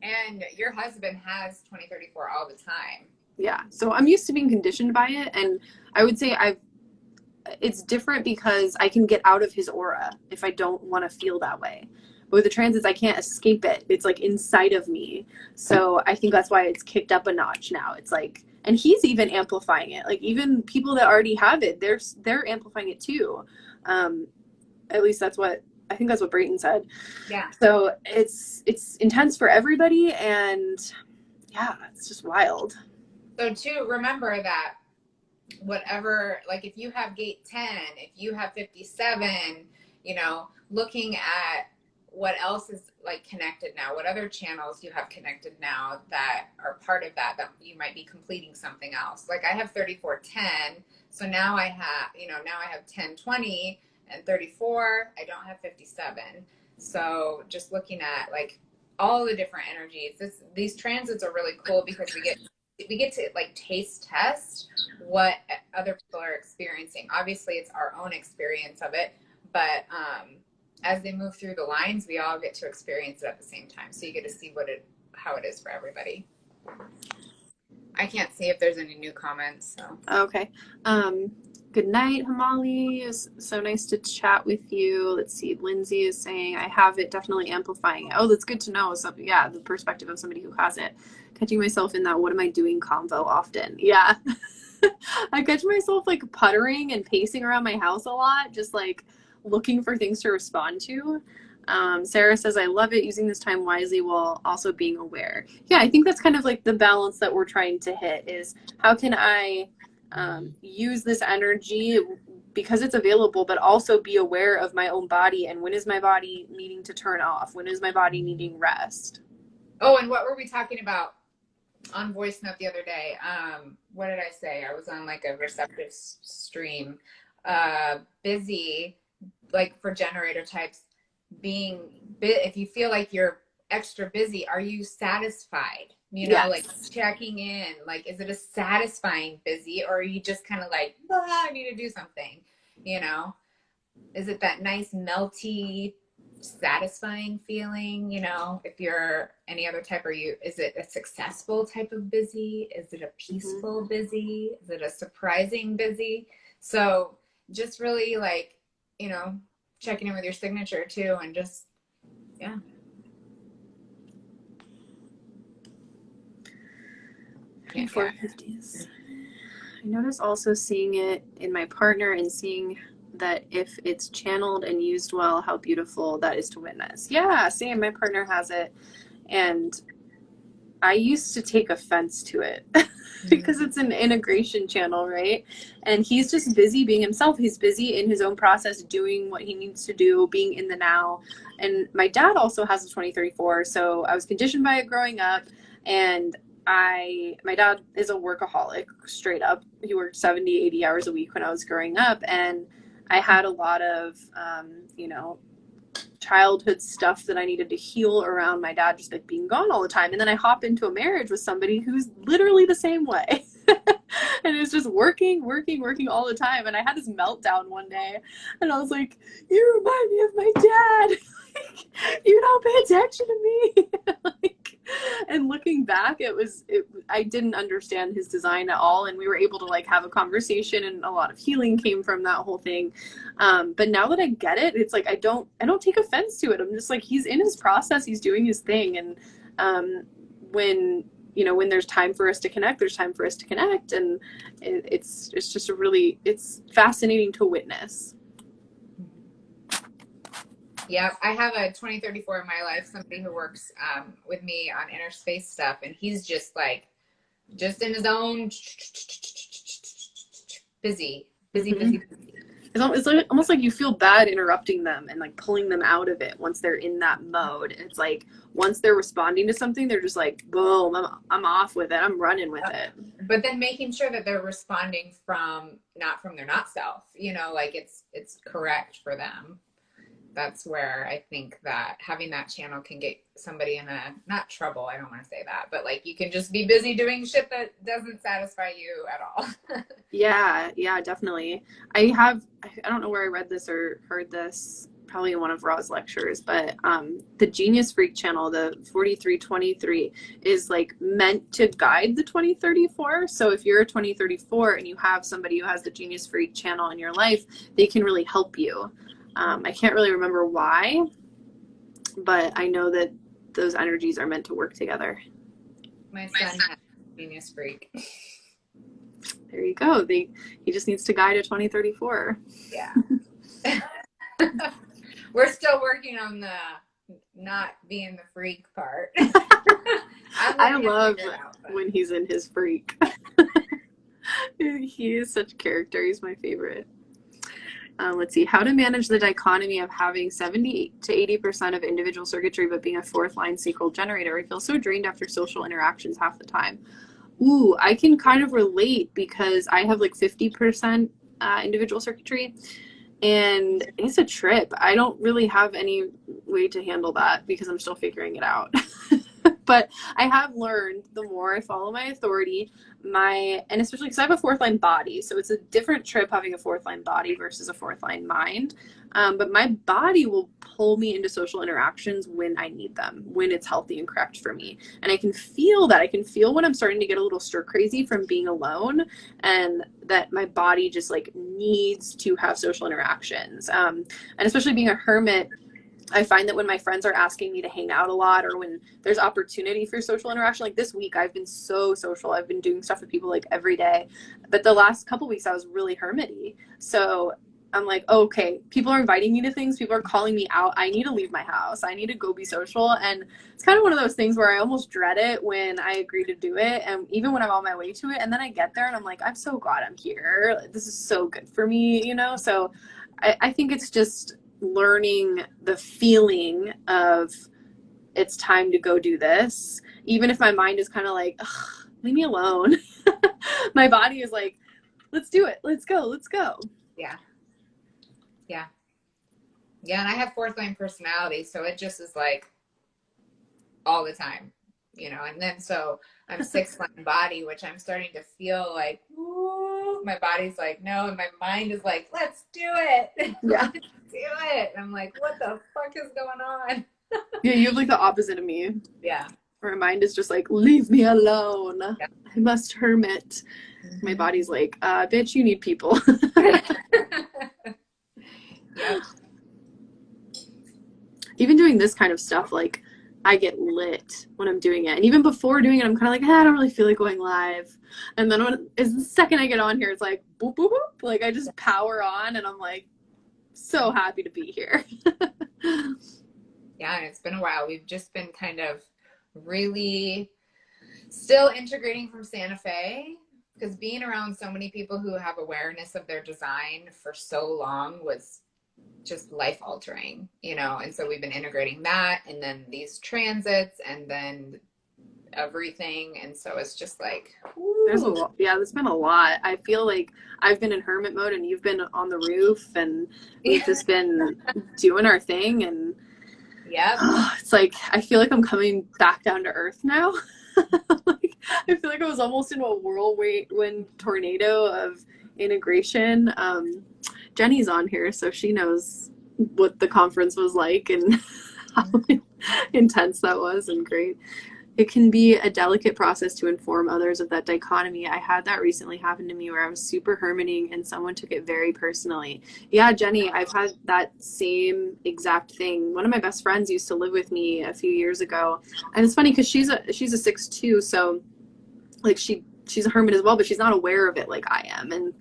And your husband has 2034 all the time. Yeah. So I'm used to being conditioned by it. And I would say it's different because I can get out of his aura if I don't want to feel that way. But with the transits, I can't escape it. It's like inside of me. So I think that's why it's kicked up a notch now. It's like, and he's even amplifying it. Like even people that already have it, they're amplifying it too. At least I think that's what Brayton said. Yeah. So it's intense for everybody, and yeah, it's just wild. So too, remember that whatever, like if you have gate 10, if you have 57, you know, looking at what else is like connected now, what other channels you have connected now that are part of that you might be completing something else. Like I have 3410, so now I have, you know, now I have 1020 and 34. I don't have 57. So just looking at like all the different energies, these transits are really cool because we get to like taste test what other people are experiencing. Obviously it's our own experience of it, but as they move through the lines, we all get to experience it at the same time. So you get to see how it is for everybody. I can't see if there's any new comments. So. Okay. Good night, Hamali. It's so nice to chat with you. Let's see. Lindsay is saying, I have it, definitely amplifying it. Oh, that's good to know. So, yeah, the perspective of somebody who has it. Catching myself in that, what am I doing convo often. Yeah. I catch myself like puttering and pacing around my house a lot, just like looking for things to respond to. Sarah says, I love it, using this time wisely while also being aware. Yeah, I think that's kind of like the balance that we're trying to hit is how can I use this energy because it's available, but also be aware of my own body and when is my body needing to turn off? When is my body needing rest? Oh, and what were we talking about on voice note the other day? What did I say? I was on like a receptive stream. Busy, like for generator types, if you feel like you're extra busy, are you satisfied? You know, Yes. like checking in, like, is it a satisfying busy or are you just kind of like, I need to do something, you know? Is it that nice melty satisfying feeling? You know, if you're any other type, is it a successful type of busy? Is it a peaceful busy? Is it a surprising busy? So just really like, you know, checking in with your signature too, and just, yeah. Yeah. 450s. I notice also seeing it in my partner and seeing that if it's channeled and used well, how beautiful that is to witness. Yeah, same. My partner has it. And I used to take offense to it because it's an integration channel, right? And he's just busy being himself. He's busy in his own process, doing what he needs to do, being in the now. And my dad also has a 2034. So I was conditioned by it growing up. And my dad is a workaholic, straight up. He worked 70, 80 hours a week when I was growing up. And I had a lot of, childhood stuff that I needed to heal around my dad just like being gone all the time. And then I hop into a marriage with somebody who's literally the same way. And it's just working all the time. And I had this meltdown one day and I was like, you remind me of my dad. Like, you don't pay attention to me. Like, and looking back, I didn't understand his design at all. And we were able to like have a conversation and a lot of healing came from that whole thing. But now that I get it, it's like, I don't take offense to it. I'm just like, he's in his process, he's doing his thing. And when there's time for us to connect, there's time for us to connect. And it's just it's fascinating to witness. Yeah, I have a 2034 in my life, somebody who works with me on inner space stuff, and he's just like, just in his own busy. It's like, almost like you feel bad interrupting them and like pulling them out of it once they're in that mode. It's like once they're responding to something, they're just like, boom, I'm off with it. I'm running with it. But then making sure that they're responding from not from their not self, like it's correct for them. That's where I think that having that channel can get somebody in a, not trouble, I don't want to say that, but like you can just be busy doing shit that doesn't satisfy you at all. Yeah, definitely. I don't know where I read this or heard this, probably in one of Ra's lectures, but the Genius Freak channel, the 4323, is like meant to guide the 2034. So if you're a 2034 and you have somebody who has the Genius Freak channel in your life, they can really help you. I can't really remember why, but I know that those energies are meant to work together. My son has Genius Freak. There you go. He just needs to guide a 2034. Yeah. We're still working on the not being the freak part. I love when he's in his freak. He is such a character. He's my favorite. Let's see. How to manage the dichotomy of having 70 to 80% of individual circuitry but being a fourth line sacral generator. I feel so drained after social interactions half the time. Ooh, I can kind of relate because I have like 50% individual circuitry, and it's a trip. I don't really have any way to handle that because I'm still figuring it out. But I have learned the more I follow my authority, and especially because I have a fourth line body, so it's a different trip having a fourth line body versus a fourth line mind. But my body will pull me into social interactions when I need them, when it's healthy and correct for me. And I can feel that. I can feel when I'm starting to get a little stir crazy from being alone, and that my body just like needs to have social interactions. And especially being a hermit, I find that when my friends are asking me to hang out a lot, or when there's opportunity for social interaction, like this week, I've been so social. I've been doing stuff with people like every day. But the last couple weeks, I was really hermity. So I'm like, oh, okay, people are inviting me to things. People are calling me out. I need to leave my house. I need to go be social. And it's kind of one of those things where I almost dread it when I agree to do it. And even when I'm on my way to it, and then I get there and I'm like, I'm so glad I'm here. This is so good for me, So I think it's just learning the feeling of it's time to go do this, even if my mind is kind of like, leave me alone. My body is like, let's do it, let's go. Yeah, and I have fourth line personality, so it just is like all the time, and then so I'm sixth line body, which I'm starting to feel like, ooh, my body's like no, and my mind is like, let's do it. Yeah. Do it. I'm like, what the fuck is going on? Yeah, you have like the opposite of me. Yeah. My mind is just like, leave me alone. Yeah. I must hermit. Mm-hmm. My body's like, bitch, you need people. Yep. Even doing this kind of stuff, like I get lit when I'm doing it. And even before doing it, I'm kind of like, I don't really feel like going live. And then the second I get on here, it's like, boop, boop, boop. Like I just power on and I'm like, so happy to be here. Yeah, and it's been a while. We've just been kind of really still integrating from Santa Fe, because being around so many people who have awareness of their design for so long was just life altering, and so we've been integrating that, and then these transits, and then everything, and so it's just like there's been a lot. I feel like I've been in hermit mode and you've been on the roof, and we've just been doing our thing, and it's like I feel like I'm coming back down to earth now. Like I feel like I was almost in a whirlwind tornado of integration. Jenny's on here, so she knows what the conference was like and how intense that was, and great. It can be a delicate process to inform others of that dichotomy. I had that recently happen to me where I was super hermiting and someone took it very personally. Yeah, Jenny, I've had that same exact thing. One of my best friends used to live with me a few years ago. And it's funny because she's a 6'2", so like she's a hermit as well, but she's not aware of it like I am. And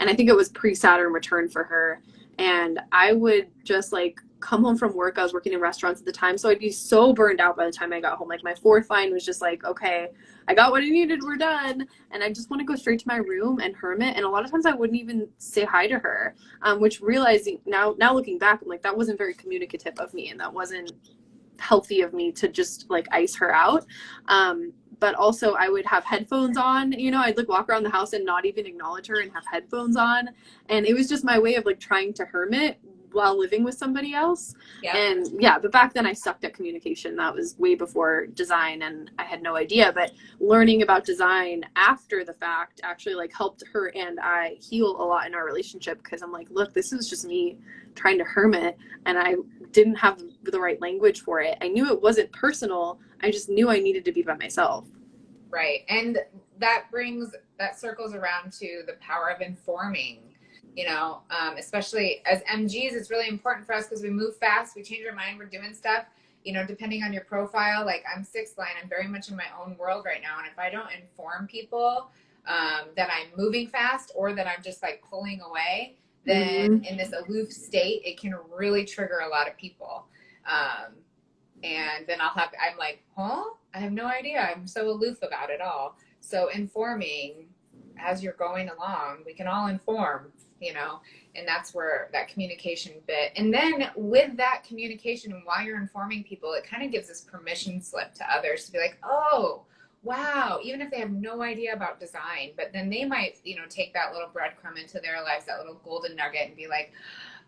I think it was pre-Saturn return for her. And I would just like come home from work. I was working in restaurants at the time, so I'd be so burned out by the time I got home. Like my fourth line was just like, okay, I got what I needed, we're done. And I just want to go straight to my room and hermit. And a lot of times I wouldn't even say hi to her, which realizing now looking back, I'm like, that wasn't very communicative of me, and that wasn't healthy of me to just like ice her out. But also I would have headphones on, you know, I'd like walk around the house and not even acknowledge her and have headphones on. And it was just my way of like trying to hermit while living with somebody else. Yeah. And yeah, but back then I sucked at communication. That was way before design, and I had no idea. But learning about design after the fact actually like helped her and I heal a lot in our relationship, because I'm like, look, this is just me trying to hermit, and I didn't have the right language for it. I knew it wasn't personal. I just knew I needed to be by myself. Right. And that circles around to the power of informing, you know, especially as MGs, it's really important for us because we move fast, we change our mind, we're doing stuff, you know, depending on your profile. Like I'm sixth line, I'm very much in my own world right now. And if I don't inform people that I'm moving fast, or that I'm just like pulling away, then in this aloof state, it can really trigger a lot of people. And then I'm like, huh? I have no idea. I'm so aloof about it all. So informing as you're going along, we can all inform, you know, and that's where that communication bit. And then with that communication, and while you're informing people, it kind of gives this permission slip to others to be like, oh, wow, even if they have no idea about design, but then they might, you know, take that little breadcrumb into their lives, that little golden nugget, and be like,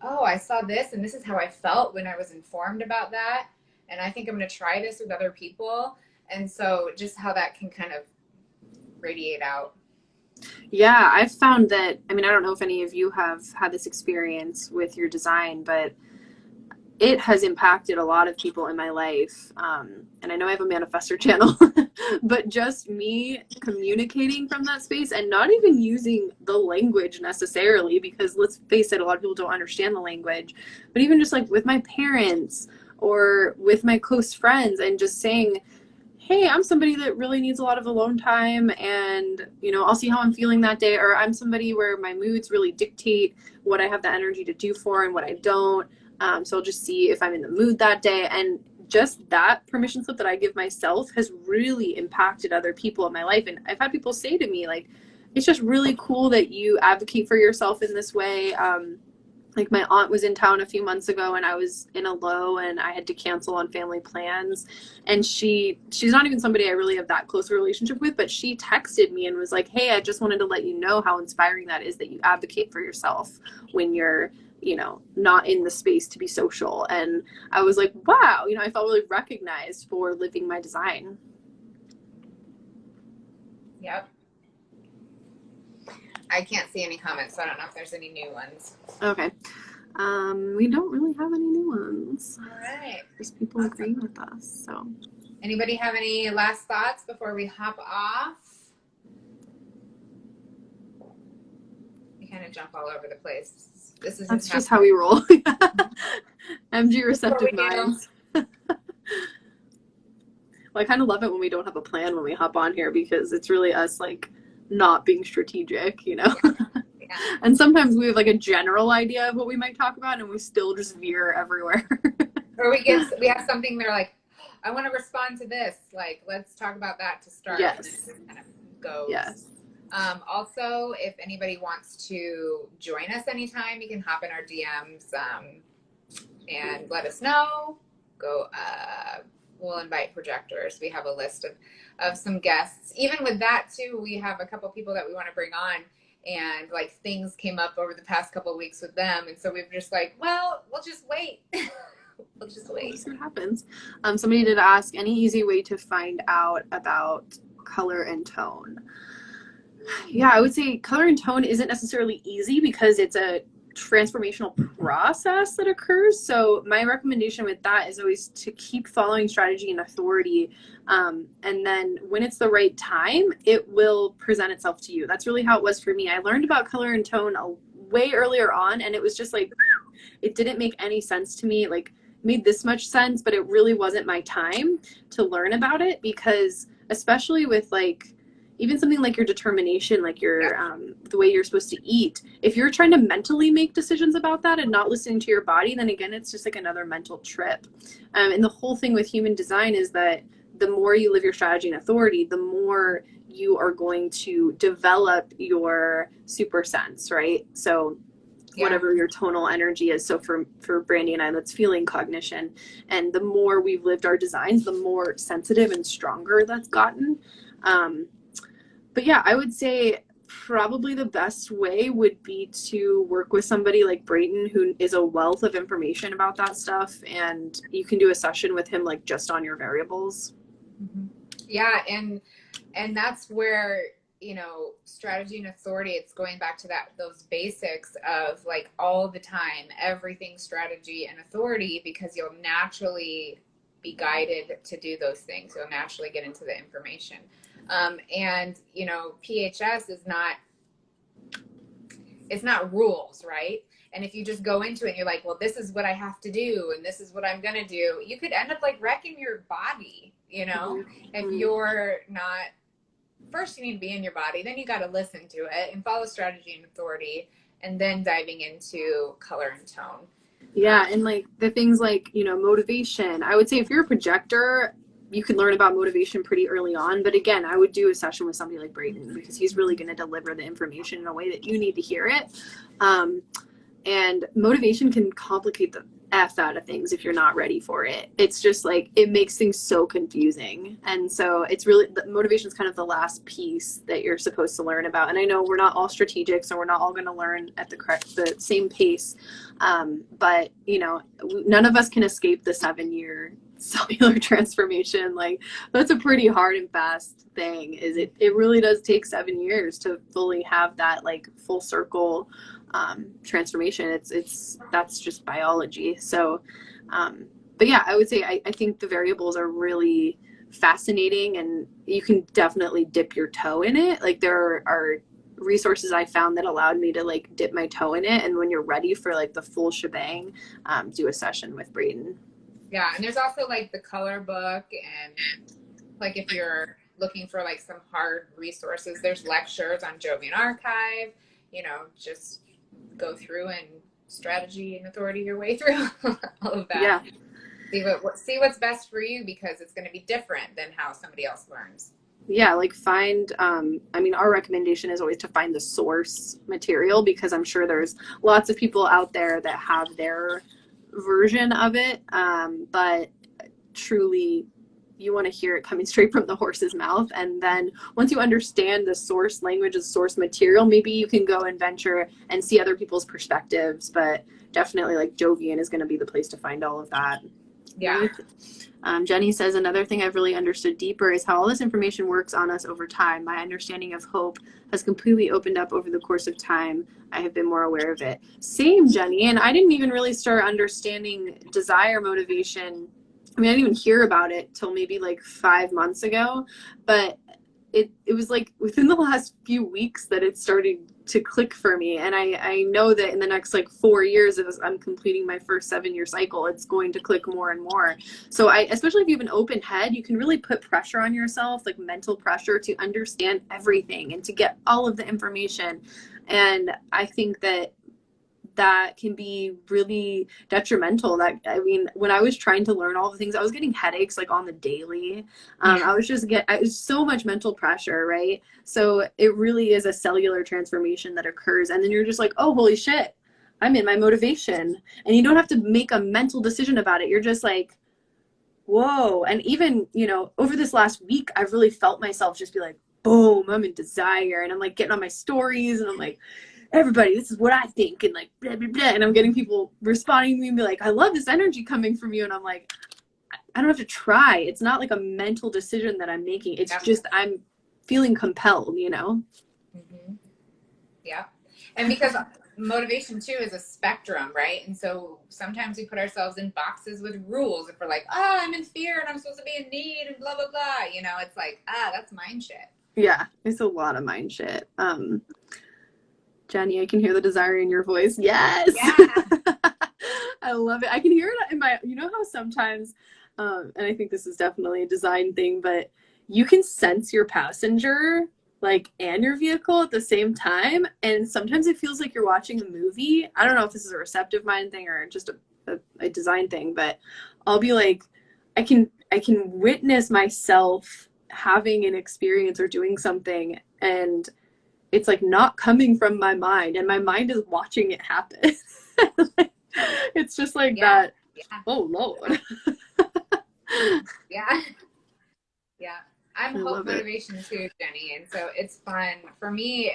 oh, I saw this, and this is how I felt when I was informed about that. And I think I'm going to try this with other people. And so just how that can kind of radiate out. Yeah, I've found that, I mean, I don't know if any of you have had this experience with your design, but it has impacted a lot of people in my life. And I know I have a manifestor channel, but just me communicating from that space and not even using the language necessarily, because let's face it, a lot of people don't understand the language, but even just like with my parents or with my close friends, and just saying, hey, I'm somebody that really needs a lot of alone time, and, you know, I'll see how I'm feeling that day. Or I'm somebody where my moods really dictate what I have the energy to do for and what I don't. So I'll just see if I'm in the mood that day. And just that permission slip that I give myself has really impacted other people in my life. And I've had people say to me, like, it's just really cool that you advocate for yourself in this way. Like my aunt was in town a few months ago, and I was in a low, and I had to cancel on family plans. And she's not even somebody I really have that close a relationship with, but she texted me and was like, hey, I just wanted to let you know how inspiring that is, that you advocate for yourself when you're, you know, not in the space to be social. And I was like, wow, you know, I felt really recognized for living my design. Yep. I can't see any comments, so I don't know if there's any new ones. Okay. We don't really have any new ones. All right. Just people agreeing with us. So, anybody have any last thoughts before we hop off? We kind of jump all over the place. That's just how we roll. MG receptive minds. Well, I kind of love it when we don't have a plan when we hop on here, because it's really us like not being strategic, you know. Yeah. And sometimes we have like a general idea of what we might talk about, and we still just veer everywhere. Or we have something they're like, I want to respond to this, like let's talk about that to start. Yes. And then it just kind of goes. Yes. Also, if anybody wants to join us anytime, you can hop in our DMs and let us know. We'll invite projectors. We have a list of some guests. Even with that too, we have a couple people that we want to bring on, and like things came up over the past couple of weeks with them, and so we've just like, well, we'll just wait. We'll just wait. We'll see what happens. Somebody did ask, any easy way to find out about color and tone? Yeah, I would say color and tone isn't necessarily easy, because it's a transformational process that occurs. So my recommendation with that is always to keep following strategy and authority. And then when it's the right time, it will present itself to you. That's really how it was for me. I learned about color and tone way earlier on, and it was just like, it didn't make any sense to me. Like, made this much sense, but it really wasn't my time to learn about it, because especially with like, even something like your determination, like Yeah. your the way you're supposed to eat. If you're trying to mentally make decisions about that and not listening to your body, then again, it's just like another mental trip. And the whole thing with human design is that the more you live your strategy and authority, the more you are going to develop your super sense, right? So Yeah. whatever your tonal energy is. So for Brandy and I, that's feeling cognition. And the more we've lived our designs, the more sensitive and stronger that's gotten. Um, but yeah, I would say probably the best way would be to work with somebody like Brayton, who is a wealth of information about that stuff. And you can do a session with him, like just on your variables. Mm-hmm. Yeah. And that's where, you know, strategy and authority, it's going back to that, those basics of like all the time, everything strategy and authority, because you'll naturally be guided to do those things. You'll naturally get into the information. And, you know, PHS is not, it's not rules, right? And if you just go into it and you're like, well, this is what I have to do and this is what I'm going to do, you could end up like wrecking your body, you know, if you're not, first you need to be in your body, then you got to listen to it and follow strategy and authority, and then diving into color and tone. Yeah, and like the things like, you know, motivation. I would say if you're a projector, you can learn about motivation pretty early on. But again, I would do a session with somebody like Brayden because he's really going to deliver the information in a way that you need to hear it. And motivation can complicate the F out of things if you're not ready for it. It's just like, it makes things so confusing. And so it's really, the motivation is kind of the last piece that you're supposed to learn about. And I know we're not all strategic, so we're not all going to learn at the same pace. But, you know, none of us can escape the 7-year cellular transformation. Like, that's a pretty hard and fast thing. It really does take 7 years to fully have that like full circle transformation. That's just biology. So but yeah, I would say I think the variables are really fascinating, and you can definitely dip your toe in it. Like, there are resources I found that allowed me to like dip my toe in it, and when you're ready for like the full shebang, do a session with Braden. Yeah, and there's also like the color book, and like if you're looking for like some hard resources, there's lectures on Jovian Archive, you know, just go through and strategy and authority your way through all of that. Yeah. See what's best for you, because it's going to be different than how somebody else learns. Yeah, like find I mean, our recommendation is always to find the source material, because I'm sure there's lots of people out there that have their version of it, but truly you want to hear it coming straight from the horse's mouth. And then once you understand the source language, the source material, maybe you can go and venture and see other people's perspectives. But definitely like Jovian is going to be the place to find all of that. Yeah. Jenny says, another thing I've really understood deeper is how all this information works on us over time. My understanding of hope has completely opened up over the course of time. I have been more aware of it. Same, Jenny. And I didn't even really start understanding desire motivation. I mean, I didn't even hear about it till maybe like 5 months ago, but it was like within the last few weeks that it started to click for me. And I know that in the next like 4 years, as I'm completing my first 7-year cycle, it's going to click more and more. So especially if you have an open head, you can really put pressure on yourself, like mental pressure, to understand everything and to get all of the information. And I think that can be really detrimental. That, I mean, when I was trying to learn all the things, I was getting headaches like on the daily. I was so much mental pressure, right? So it really is a cellular transformation that occurs, and then you're just like, oh, holy shit, I'm in my motivation. And you don't have to make a mental decision about it. You're just like, whoa. And even, you know, over this last week, I've really felt myself just be like, boom, I'm in desire. And I'm like getting on my stories and I'm like, everybody, this is what I think, and like blah, blah, blah. And I'm getting people responding to me and be like, I love this energy coming from you. And I'm like, I don't have to try. It's not like a mental decision that I'm making. It's just I'm feeling compelled, you know? Mm-hmm. Yeah. And because motivation too is a spectrum, right? And so sometimes we put ourselves in boxes with rules. If we're like, oh, I'm in fear and I'm supposed to be in need and blah, blah, blah, you know, it's like, that's mind shit. Yeah, it's a lot of mind shit. Jenny, I can hear the desire in your voice. Yes. Yeah. I love it. I can hear it in my, you know how sometimes, and I think this is definitely a design thing, but you can sense your passenger like and your vehicle at the same time, and sometimes it feels like you're watching a movie. I don't know if this is a receptive mind thing or just a design thing, but I'll be like, I can witness myself having an experience or doing something, and it's like not coming from my mind, and my mind is watching it happen. It's just like Yeah. that. Yeah. Oh Lord. Yeah. Yeah. I'm I hope love it. motivation too, Jenny. And so it's fun for me.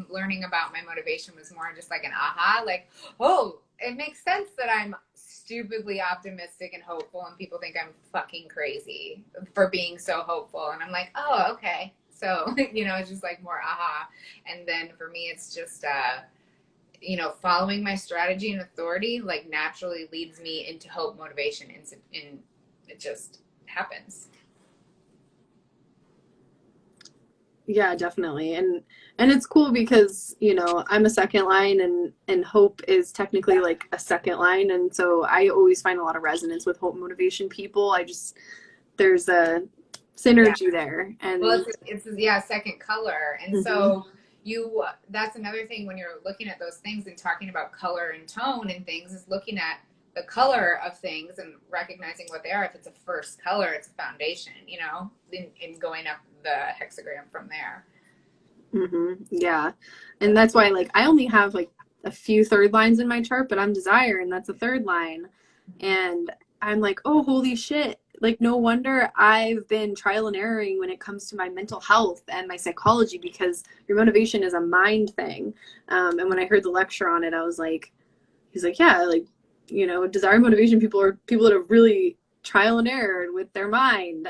Learning about my motivation was more just like an aha, like, oh, it makes sense that I'm stupidly optimistic and hopeful, and people think I'm fucking crazy for being so hopeful. And I'm like, oh, okay. So, it's just like more aha. And then for me, it's just, following my strategy and authority, like naturally leads me into hope, motivation, and it just happens. Yeah, definitely. And it's cool because, I'm a second line, and hope is technically like a second line, and so I always find a lot of resonance with hope motivation people. There's a Yeah. synergy there. Well, And it's yeah, second color. And mhm, so that's another thing when you're looking at those things and talking about color and tone and things, is looking at the color of things and recognizing what they are. If it's a first color, it's a foundation, in going up the hexagram from there. yeah. And that's why like I only have like a few third lines in my chart, but I'm desire, and that's a third line. And I'm like, oh, holy shit. Like, no wonder I've been trial and erroring when it comes to my mental health and my psychology, because your motivation is a mind thing. And when I heard the lecture on it, I was like, he's like, yeah, like, desire motivation people are people that have really trial and error with their mind.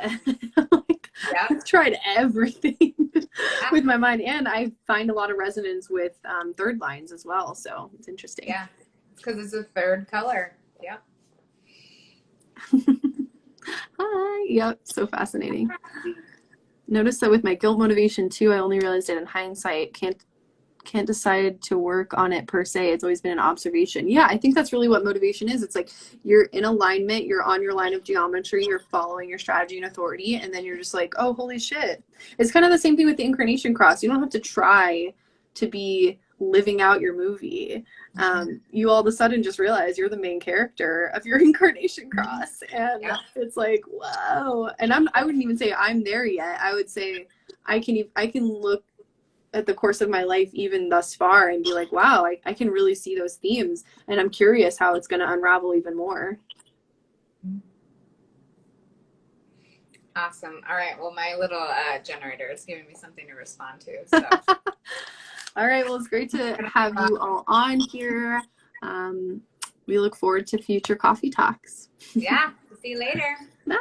Like, Yeah. I've tried everything Yeah. with my mind, and I find a lot of resonance with third lines as well. So it's interesting. Yeah. It's because it's a third color. Yeah. Hi. Yep. So fascinating. Notice that with my guilt motivation too, I only realized it in hindsight. Can't decide to work on it per se. It's always been an observation. Yeah, I think that's really what motivation is. It's like you're in alignment, you're on your line of geometry, you're following your strategy and authority, and then you're just like, oh, holy shit. It's kind of the same thing with the incarnation cross. You don't have to try to be living out your movie. You all of a sudden just realize you're the main character of your incarnation cross, and Yeah. it's like, whoa. And I wouldn't even say I'm there yet. I would say I can look at the course of my life even thus far and be like, wow, I can really see those themes, and I'm curious how it's going to unravel even more. Awesome. All right. Well, my little generator is giving me something to respond to. So, All right, well, it's great to have you all on here. We look forward to future coffee talks. yeah. See you later. Bye.